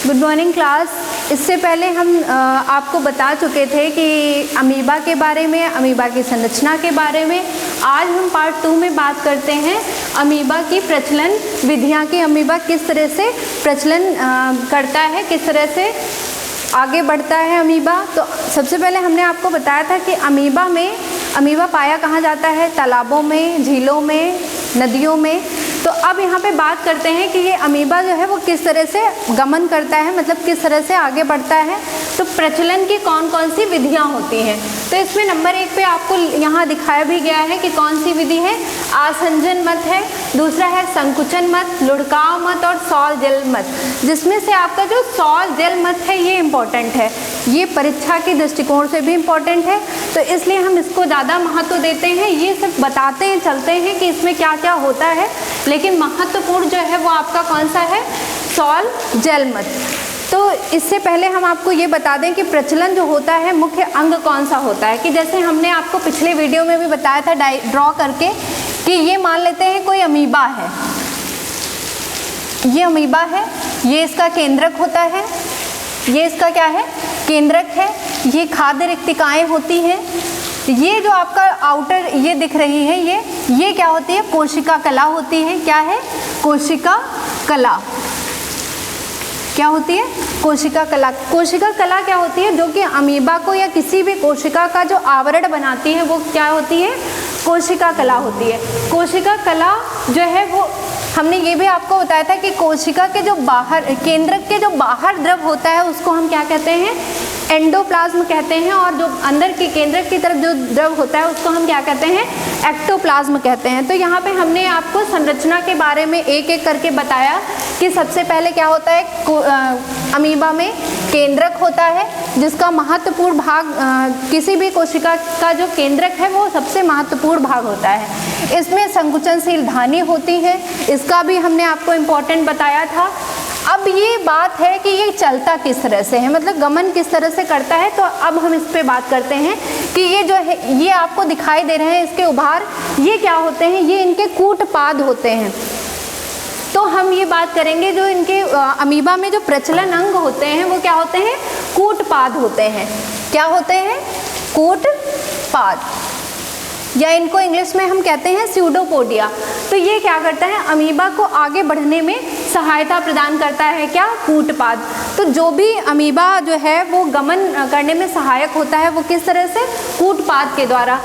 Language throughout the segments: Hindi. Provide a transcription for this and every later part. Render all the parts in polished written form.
Good morning class. इससे पहले हम आपको बता चुके थे कि अमीबा के बारे में, अमीबा की संरचना के बारे में। आज हम पार्ट 2 में बात करते हैं अमीबा की प्रचलन विधियाँ की, अमीबा किस तरह से प्रचलन करता है, किस तरह से आगे बढ़ता है अमीबा। तो सबसे पहले हमने आपको बताया था कि अमीबा पाया कहाँ जाता है, तालाबों में, झीलों में, नदियों में। तो अब यहाँ पे बात करते हैं कि ये अमीबा जो है वो किस तरह से गमन करता है, मतलब किस तरह से आगे बढ़ता है। तो प्रचलन की कौन कौन सी विधियाँ होती हैं। तो इसमें नंबर 1 पे आपको यहाँ दिखाया भी गया है कि कौन सी विधि है। आसंजन मत है, दूसरा है संकुचन मत, लुढ़काव मत और सौल जल मत। जिसमें से आपका जो सौल जल मत है ये इम्पोर्टेंट है, ये परीक्षा के दृष्टिकोण से भी इम्पोर्टेंट है, तो इसलिए हम इसको ज़्यादा महत्व देते हैं। ये सिर्फ बताते हैं, चलते हैं कि इसमें क्या क्या होता है, लेकिन महत्वपूर्ण जो है वो आपका कौन सा है, सौल जल मत। तो इससे पहले हम आपको ये बता दें कि प्रचलन जो होता है मुख्य अंग कौन सा होता है। कि जैसे हमने आपको पिछले वीडियो में भी बताया था ड्रॉ करके कि ये मान लेते हैं कोई अमीबा है, ये अमीबा है, ये इसका केंद्रक होता है, ये इसका क्या है, केंद्रक है। ये खाद्य रिक्तिकाएँ होती हैं। ये जो आपका आउटर ये दिख रही है, ये क्या होती है, कोशिका कला होती है। क्या है, कोशिका कला। क्या होती है, कोशिका कला। कोशिका कला क्या होती है, जो कि अमीबा को या किसी भी कोशिका का जो आवरण बनाती है वो क्या होती है, कोशिका कला होती है। कोशिका कला जो है वो हमने ये भी आपको बताया था कि कोशिका के जो बाहर, केंद्रक के जो बाहर द्रव होता है उसको हम क्या कहते हैं, एंडोप्लाज्म कहते हैं, और जो अंदर की केंद्रक की तरफ जो द्रव होता है उसको हम क्या कहते हैं, एक्टोप्लाज्म कहते हैं। तो यहाँ पे हमने आपको संरचना के बारे में एक एक करके बताया कि सबसे पहले क्या होता है, अमीबा में केंद्रक होता है, जिसका महत्वपूर्ण भाग किसी भी कोशिका का जो केंद्रक है वो सबसे महत्वपूर्ण भाग होता है। इसमें संकुचनशील धानी होती है, इसका भी हमने आपको इम्पोर्टेंट बताया था। अब ये बात है कि ये चलता किस तरह से है, मतलब गमन किस तरह से करता है। तो अब हम इस पे बात करते हैं कि ये जो है, ये आपको दिखाई दे रहे हैं इसके उभार, ये क्या होते हैं, ये इनके कूटपाद होते हैं। तो हम ये बात करेंगे जो इनके अमीबा में जो प्रचलन अंग होते हैं वो क्या होते हैं, कूटपाद होते हैं। क्या होते हैं, कूटपाद, या इनको इंग्लिश में हम कहते हैं स्यूडोपोडिया। तो ये क्या करता है, अमीबा को आगे बढ़ने में सहायता प्रदान करता है। क्या, कूटपाद। तो जो भी अमीबा जो है वो गमन करने में सहायक होता है वो किस तरह से, कूटपाद के द्वारा।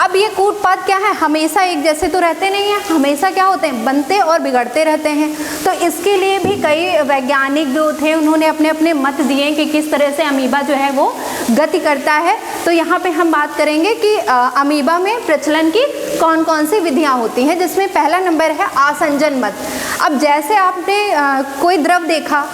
अब ये कूटपाद क्या है, हमेशा एक जैसे तो रहते नहीं हैं, हमेशा क्या होते हैं, बनते और बिगड़ते रहते हैं। तो इसके लिए भी कई वैज्ञानिक जो थे उन्होंने अपने अपने मत दिए कि किस तरह से अमीबा जो है वो गति करता है। तो यहाँ पे हम बात करेंगे कि अमीबा में प्रचलन की कौन कौन सी विधियाँ होती हैं, जिसमें पहला नंबर है आसंजन मत। अब जैसे आपने कोई द्रव देखा,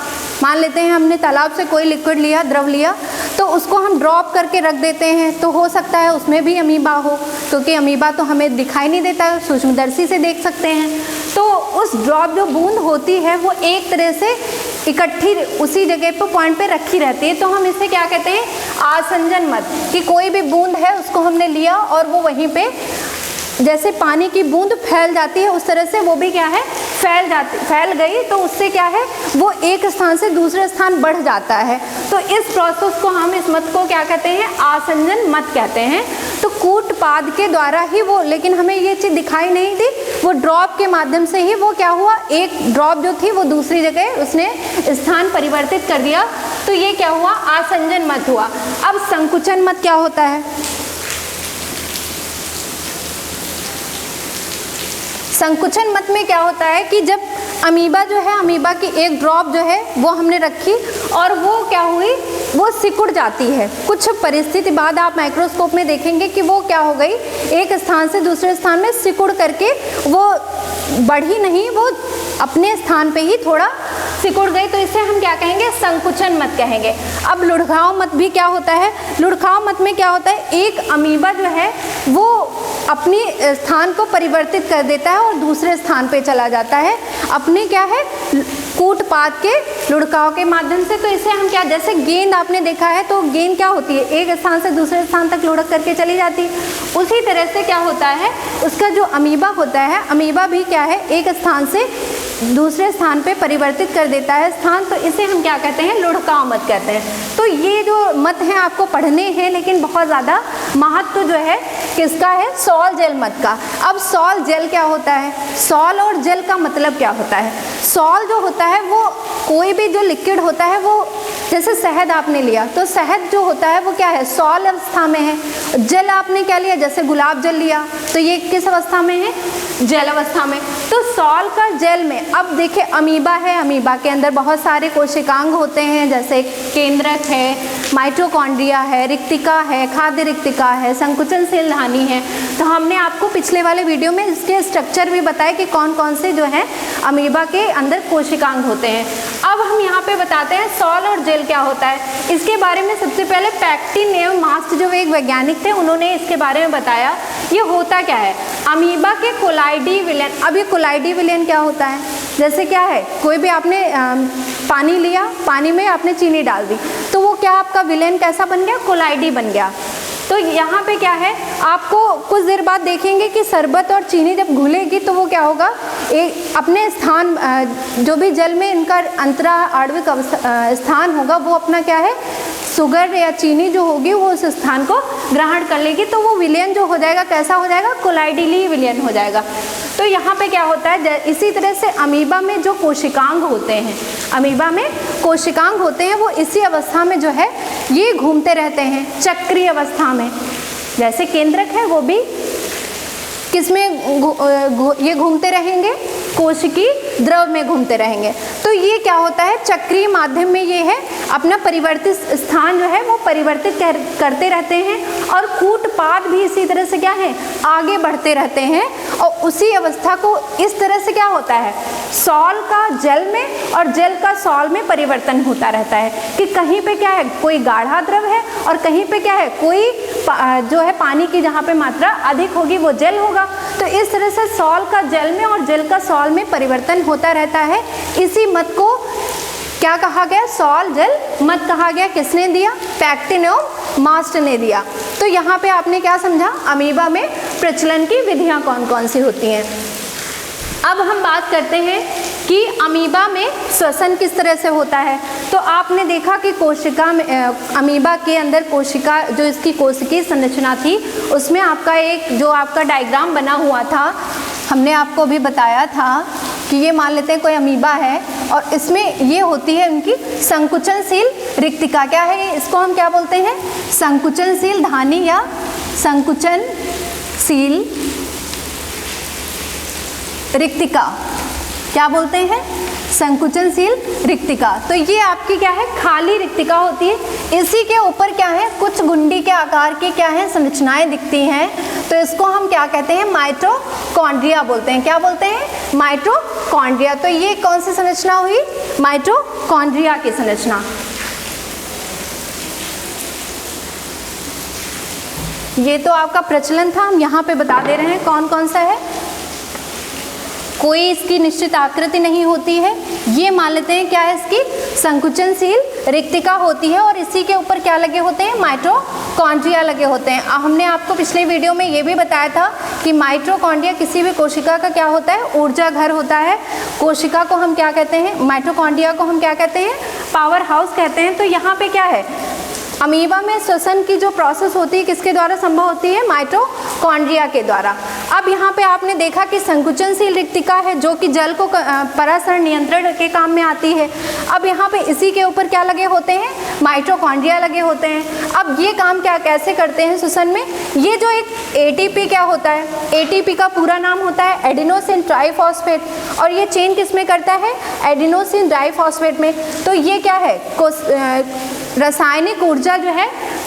मान लेते हैं हमने तालाब से कोई लिक्विड लिया, द्रव लिया, तो उसको हम ड्रॉप करके रख देते हैं, तो हो सकता है उसमें भी अमीबा हो, क्योंकि अमीबा तो हमें दिखाई नहीं देता, सूक्ष्मदर्शी से देख सकते हैं। तो उस ड्रॉप जो बूंद होती है वो एक तरह से इकट्ठी उसी जगह पर पॉइंट पे रखी रहती है। तो हम इसे क्या कहते हैं, आसंजन मत। कि कोई भी बूंद है उसको हमने लिया और वो वहीं पे, जैसे पानी की बूंद फैल जाती है उस तरह से वो भी क्या है, फैल गई, तो उससे क्या है, वो एक स्थान से दूसरे स्थान बढ़ जाता है। तो इस प्रोसेस को हम, इस मत को क्या कहते हैं, आसंजन मत कहते हैं। तो कूटपाद के द्वारा ही वो, लेकिन हमें ये चीज़ दिखाई नहीं दी, वो ड्रॉप के माध्यम से ही वो क्या हुआ, एक ड्रॉप जो थी वो दूसरी जगह उसने स्थान परिवर्तित कर दिया। तो ये क्या हुआ, आसंजन मत हुआ। अब संकुचन मत क्या होता है, संकुचन मत में क्या होता है कि जब अमीबा जो है, अमीबा की एक ड्रॉप जो है वो हमने रखी और वो क्या हुई, वो सिकुड़ जाती है। कुछ परिस्थिति बाद आप माइक्रोस्कोप में देखेंगे कि वो क्या हो गई, एक स्थान से दूसरे स्थान में सिकुड़ करके वो बढ़ी नहीं, वो अपने स्थान पे ही थोड़ा सिकुड़ गई। तो इसे हम क्या कहेंगे, संकुचन मत कहेंगे। अब लुढ़काव मत भी क्या होता है, लुढ़काव मत में क्या होता है, एक अमीबा जो है वो अपनी स्थान को परिवर्तित कर देता है और दूसरे स्थान पे चला जाता है अपने क्या है, कूटपाद के लुढ़काव के माध्यम से। तो इसे हम क्या, जैसे गेंद आपने देखा है तो गेंद क्या होती है, एक स्थान से दूसरे स्थान तक लुढ़क करके चली जाती है। उसी तरह से क्या होता है, उसका जो अमीबा होता है, अमीबा भी क्या है, एक स्थान से दूसरे स्थान पे परिवर्तित कर देता है स्थान, तो इसे हम क्या कहते हैं, लुढ़काव मत कहते हैं। तो ये जो मत हैं आपको पढ़ने हैं, लेकिन बहुत ज़्यादा महत्व जो है किसका है, सॉल जेल मत का। अब सॉल जेल क्या होता है, सॉल और जेल का मतलब क्या होता है। सॉल जो होता है वो कोई भी जो लिक्विड होता है, वो जैसे शहद आपने लिया तो शहद जो होता है वो क्या है, सॉल अवस्था में है। जल आपने क्या लिया, जैसे गुलाब जल लिया तो ये किस अवस्था में है, जेल अवस्था में। तो सॉल का जेल में, अब देखिए अमीबा है, अमीबा के अंदर बहुत सारे कोशिकांग होते हैं, जैसे केंद्रक है, माइटोकॉन्ड्रिया है, रिक्तिका है, खाद्य रिक्तिका है, संकुचनशील धानी है। तो हमने आपको पिछले वाले वीडियो में इसके स्ट्रक्चर भी बताए कि कौन कौन से जो है अमीबा के अंदर कोशिकांग होते हैं। अब हम यहाँ पे बताते हैं सॉल और जेल क्या होता है। इसके बारे में सबसे पहले पैक्टिनेमास्ट जो एक वैज्ञानिक थे उन्होंने इसके बारे में बताया ये होता क्या है। अमीबा के कोलाइडी विलेन, अब ये कोलाइडी विलेन क्या होता है, जैसे क्या है, कोई भी आपने पानी लिया, पानी में आपने चीनी डाल दी तो वो क्या आपका विलेन कैसा बन गया, कोलाइडी बन गया। तो यहाँ पे क्या है, आपको कुछ देर बाद देखेंगे कि शरबत और चीनी जब घुलेगी तो वो क्या होगा, एक अपने स्थान जो भी जल में इनका अंतरा आणविक स्थान होगा वो अपना क्या है, शुगर या चीनी जो होगी वो उस स्थान को ग्रहण कर लेगी, तो वो विलयन जो हो जाएगा कैसा हो जाएगा, कोलाइडली विलयन हो जाएगा। तो यहाँ पे क्या होता है, इसी तरह से अमीबा में जो कोशिकांग होते हैं, अमीबा में कोशिकांग होते हैं वो इसी अवस्था में जो है ये घूमते रहते हैं, चक्रीय अवस्था में। जैसे केंद्रक है वो भी किसमें ये घूमते रहेंगे, कोशिकी द्रव में घूमते रहेंगे। तो ये क्या होता है, चक्रीय माध्यम में ये है अपना परिवर्तित स्थान जो है वो परिवर्तित करते रहते हैं, और कूटपाद भी इसी तरह से क्या है, आगे बढ़ते रहते हैं। और उसी अवस्था को इस तरह से क्या होता है, सॉल का जल में और जल का सॉल में परिवर्तन होता रहता है कि कहीं पे क्या है, कोई गाढ़ा द्रव है और कहीं पे क्या है, कोई जो है पानी की जहाँ पे मात्रा अधिक होगी वो जल होगा। तो इस तरह से सॉल का जल में और जल का सॉल में परिवर्तन होता रहता है। इसी मत को क्या कहा गया, सॉल जल मत कहा गया। किसने दिया, पैक्टिनेमास्ट ने दिया। तो यहाँ पे आपने क्या समझा, अमीबा में प्रचलन की विधियाँ कौन कौन सी होती हैं। अब हम बात करते हैं कि अमीबा में श्वसन किस तरह से होता है। तो आपने देखा कि कोशिका में, अमीबा के अंदर कोशिका जो इसकी कोशिकीय संरचना थी उसमें आपका एक जो आपका डायग्राम बना हुआ था, हमने आपको भी बताया था कि ये मान लेते हैं कोई अमीबा है और इसमें ये होती है उनकी संकुचनशील रिक्तिका। क्या है ये, इसको हम क्या बोलते हैं, संकुचनशील धानी या संकुचनशील रिक्तिका। क्या बोलते हैं, संकुचनशील रिक्तिका। तो ये आपकी क्या है, खाली रिक्तिका होती है। इसी के ऊपर क्या है, कुछ गुंडी के आकार की क्या है संरचनाएं दिखती हैं। तो इसको हम क्या कहते हैं, माइटोकॉन्ड्रिया बोलते हैं। क्या बोलते हैं, माइटोकॉन्ड्रिया। तो ये कौन सी संरचना हुई, माइटोकॉन्ड्रिया की संरचना। ये तो आपका प्रचलन था, हम यहाँ पे बता दे रहे हैं कौन कौन सा है। कोई इसकी निश्चित आकृति नहीं होती है, ये मान लेते हैं क्या है, इसकी संकुचनशील रिक्तिका होती है और इसी के ऊपर क्या लगे होते हैं, माइटोकॉन्ड्रिया लगे होते हैं। हमने आपको पिछले वीडियो में ये भी बताया था कि माइटोकॉन्ड्रिया किसी भी कोशिका का क्या होता है, ऊर्जा घर होता है। कोशिका को हम क्या कहते हैं, माइटोकॉन्ड्रिया को हम क्या कहते हैं, पावर हाउस कहते हैं। तो यहाँ पे क्या है, अमीबा में श्वसन की जो प्रोसेस होती है किसके द्वारा संभव होती है, माइटोकॉन्ड्रिया के द्वारा। अब यहाँ पे आपने देखा कि संकुचनशील रिक्तिका है जो कि जल को परासरण नियंत्रण के काम में आती है। अब यहाँ पे इसी के ऊपर क्या लगे होते हैं, माइटोकॉन्ड्रिया लगे होते हैं। अब ये काम क्या कैसे करते हैं श्वसन में, ये जो एक ATP क्या होता है, ATP का पूरा नाम होता है एडिनोसिन ट्राइफॉस्फेट, और ये चेन किस में करता है, एडिनोसिन डाइफॉस्फेट में। तो ये क्या है, रासायनिक ऊर्जा जो है,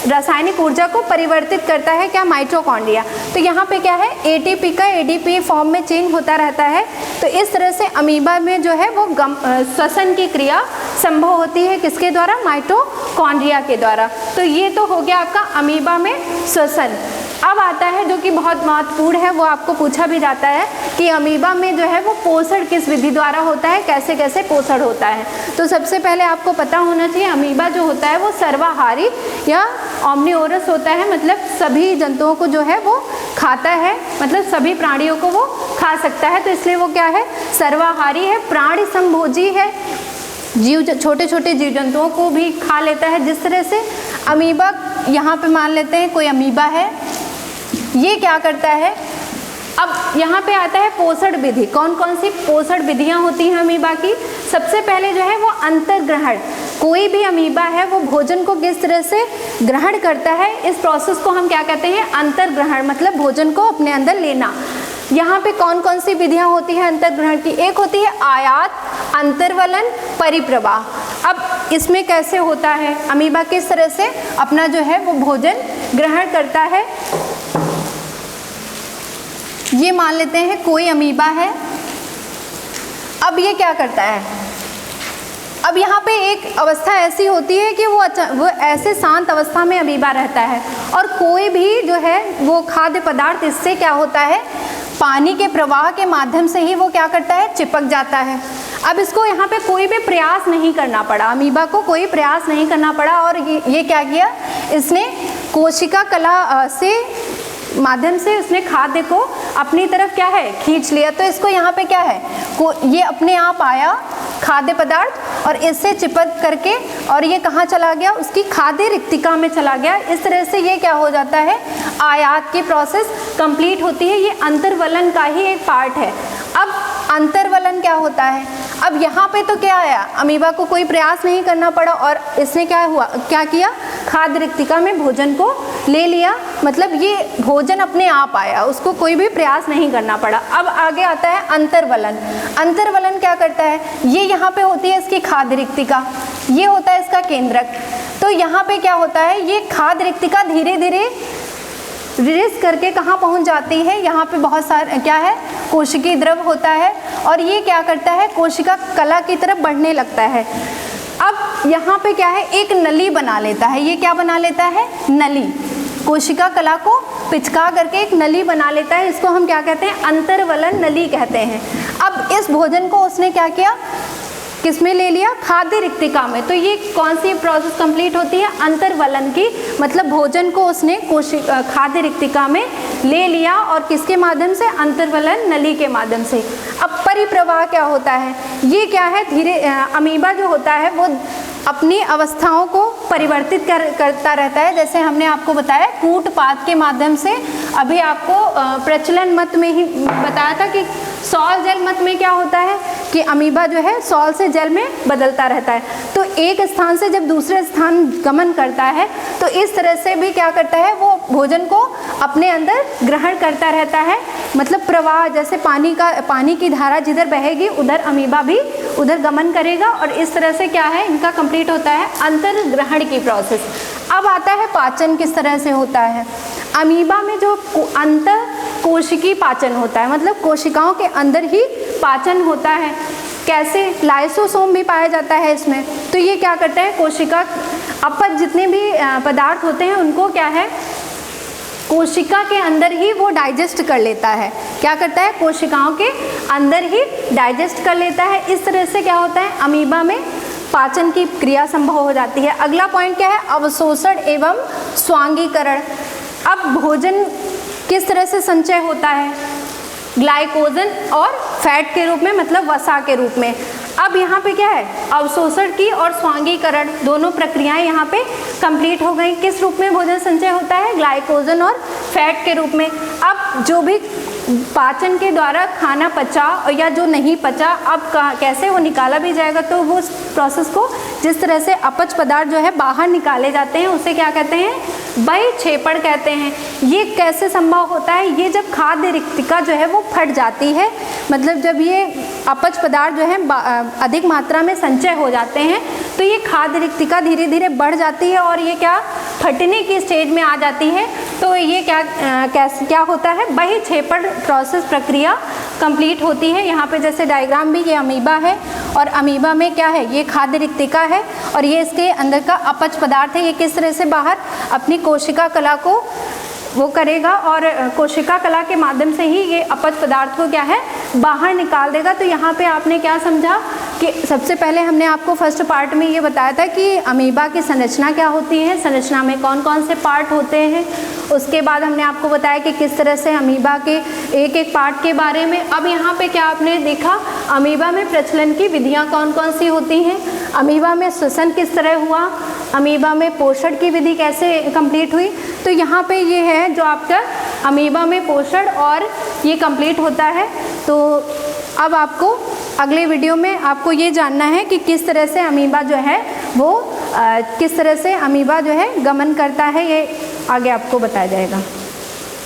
रासायनिक ऊर्जा को परिवर्तित करता है क्या, माइटोकॉन्ड्रिया। तो यहाँ पे क्या है, ATP का ADP फॉर्म में चेंज होता रहता है। तो इस तरह से अमीबा में जो है वो श्वसन की क्रिया संभव होती है किसके द्वारा, माइटोकॉन्ड्रिया के द्वारा। तो ये तो हो गया आपका अमीबा में श्वसन। अब आता है जो कि बहुत महत्वपूर्ण है, वो आपको पूछा भी जाता है कि अमीबा में जो है वो पोषण किस विधि द्वारा होता है, कैसे कैसे पोषण होता है। तो सबसे पहले आपको पता होना चाहिए अमीबा जो होता है वो सर्वाहारी या ओमनिवोरस होता है, मतलब सभी जंतुओं को जो है वो खाता है, मतलब सभी प्राणियों को वो खा सकता है, तो इसलिए वो क्या है, सर्वाहारी है, प्राणी संभोजी है, छोटे छोटे जीव जंतुओं को भी खा लेता है। जिस तरह से अमीबा, यहाँ पे मान लेते हैं कोई अमीबा है, ये क्या करता है, अब यहाँ पे आता है पोषण विधि। कौन कौन सी पोषण विधियाँ होती हैं अमीबा की? सबसे पहले जो है वो अंतर्ग्रहण, कोई भी अमीबा है वो भोजन को किस तरह से ग्रहण करता है, इस प्रोसेस को हम क्या कहते हैं, अंतर्ग्रहण, मतलब भोजन को अपने अंदर लेना। यहाँ पे कौन कौन सी विधियाँ होती हैं अंतर्ग्रहण की? एक होती है आयात, अंतर्वलन, परिप्रवाह। अब इसमें कैसे होता है, अमीबा किस तरह से अपना जो है वो भोजन ग्रहण करता है। ये मान लेते हैं कोई अमीबा है, अब ये क्या करता है, अब यहाँ पे एक अवस्था ऐसी होती है कि वो ऐसे शांत अवस्था में अमीबा रहता है और कोई भी जो है वो खाद्य पदार्थ इससे क्या होता है, पानी के प्रवाह के माध्यम से ही वो क्या करता है, चिपक जाता है। अब इसको यहाँ पे कोई भी प्रयास नहीं करना पड़ा, अमीबा को कोई प्रयास नहीं करना पड़ा और ये क्या किया, इसने कोशिका कला से माध्यम से उसने खाद्य को अपनी तरफ क्या है, खींच लिया। तो इसको यहाँ पे क्या है, ये अपने आप आया खाद्य पदार्थ और इससे चिपक करके और ये कहाँ चला गया, उसकी खाद्य रिक्तिका में चला गया। इस तरह से ये क्या हो जाता है, आयात की प्रोसेस कंप्लीट होती है। ये अंतर्वलन का ही एक पार्ट है। अब अंतर्वलन क्या होता है, अब यहाँ पे तो क्या आया, अमीबा को कोई प्रयास नहीं करना पड़ा और इसने क्या किया, खाद्य रिक्तिका में भोजन को ले लिया, मतलब ये भोजन अपने आप आया, उसको कोई भी प्रयास नहीं करना पड़ा। अब आगे आता है अंतर्वलन। अंतर्वलन क्या करता है, ये यहाँ पे होती है इसकी खाद्य रिक्तिका, ये होता है इसका केंद्रक। तो यहाँ पे क्या होता है, ये खाद्य रिक्तिका धीरे धीरे रिलीज करके कहाँ पहुँच जाती है, यहाँ पे बहुत सारा क्या है, कोशिकीय द्रव होता है और ये क्या करता है, कोशिका कला की तरफ बढ़ने लगता है। अब यहाँ पे क्या है, एक नली बना लेता है, ये क्या बना लेता है, नली, कोशिका कला को पिचका करके एक नली बना लेता है। इसको हम क्या कहते हैं, अंतर्वलन नली कहते हैं। अब इस भोजन को उसने क्या किया, किसमें ले लिया, खाद्य रिक्तिका में। तो ये कौन सी प्रोसेस कंप्लीट होती है, अंतर्वलन की, मतलब भोजन को उसने खाद्य रिक्तिका में ले लिया और किसके माध्यम से, अंतर्वलन नली के माध्यम से। अब परिप्रवाह क्या होता है, ये क्या है, धीरे अमीबा जो होता है वो अपनी अवस्थाओं को परिवर्तित करता रहता है। जैसे हमने आपको बताया कूटपात के माध्यम से, अभी आपको प्रचलन मत में ही बताया था कि सॉल जल मत में क्या होता है कि अमीबा जो है सॉल से जल में बदलता रहता है। तो एक स्थान से जब दूसरे स्थान गमन करता है तो इस तरह से भी क्या करता है, वो भोजन को अपने अंदर ग्रहण करता रहता है। मतलब प्रवाह, जैसे पानी की धारा जिधर बहेगी उधर अमीबा भी उधर गमन करेगा और इस तरह से क्या है, इनका कंप्लीट होता है अंतर्ग्रहण की प्रोसेस। अब आता है पाचन किस तरह से होता है। अमीबा में जो अंतर कोशिकीय पाचन होता है, मतलब कोशिकाओं के अंदर ही पाचन होता है। कैसे, लाइसोसोम भी पाया जाता है इसमें। तो ये क्या करता है, कोशिका अपच जितने भी पदार्थ होते हैं उनको क्या है, कोशिका के अंदर ही वो डाइजेस्ट कर लेता है। क्या करता है, कोशिकाओं के अंदर ही डाइजेस्ट कर लेता है। इस तरह से क्या होता है, अमीबा में पाचन की क्रिया संभव हो जाती है। अगला पॉइंट क्या है, अवशोषण एवं स्वांगीकरण। अब भोजन किस तरह से संचय होता है, ग्लाइकोजन और फैट के रूप में, मतलब वसा के रूप में। अब यहाँ पे क्या है, अवशोषण की और स्वांगीकरण दोनों प्रक्रियाएं यहाँ पे कंप्लीट हो गई। किस रूप में भोजन संचय होता है, ग्लाइकोजन और फैट के रूप में। अब जो भी पाचन के द्वारा खाना पचा या जो नहीं पचा, अब कैसे वो निकाला भी जाएगा, तो वो प्रोसेस को जिस तरह से अपच पदार्थ जो है बाहर निकाले जाते हैं उसे क्या कहते हैं, बहिक्षेपण कहते हैं। ये कैसे संभव होता है, ये जब खाद्य रिक्तिका जो है वो फट जाती है, मतलब जब ये अपच पदार्थ जो है अधिक मात्रा में संचय हो जाते हैं तो ये खाद्य रिक्तिका धीरे धीरे बढ़ जाती है और ये क्या, फटने की स्टेज में आ जाती है। तो ये क्या होता है, बहिक्षेपण प्रोसेस प्रक्रिया कंप्लीट होती है। यहाँ पे जैसे डायग्राम भी, ये अमीबा है और अमीबा में क्या है, ये खाद्य रिक्तिका है और ये इसके अंदर का अपच पदार्थ है। ये किस तरह से बाहर अपनी कोशिका कला को वो करेगा और कोशिका कला के माध्यम से ही ये अपच पदार्थ को क्या है बाहर निकाल देगा। तो यहाँ पे आपने क्या समझा कि सबसे पहले हमने आपको फर्स्ट पार्ट में ये बताया था कि अमीबा की संरचना क्या होती है, संरचना में कौन कौन से पार्ट होते हैं। उसके बाद हमने आपको बताया कि किस तरह से अमीबा के एक एक पार्ट के बारे में। अब यहाँ पे क्या आपने देखा, अमीबा में प्रचलन की विधियाँ कौन कौन सी होती हैं, अमीबा में श्वसन किस तरह हुआ, अमीबा में पोषण की विधि कैसे कंप्लीट हुई। तो यहाँ पे ये है जो आपका अमीबा में पोषण और ये कंप्लीट होता है। तो अब आपको अगले वीडियो में आपको ये जानना है कि किस तरह से अमीबा जो है वो किस तरह से अमीबा जो है गमन करता है, ये आगे आपको बताया जाएगा।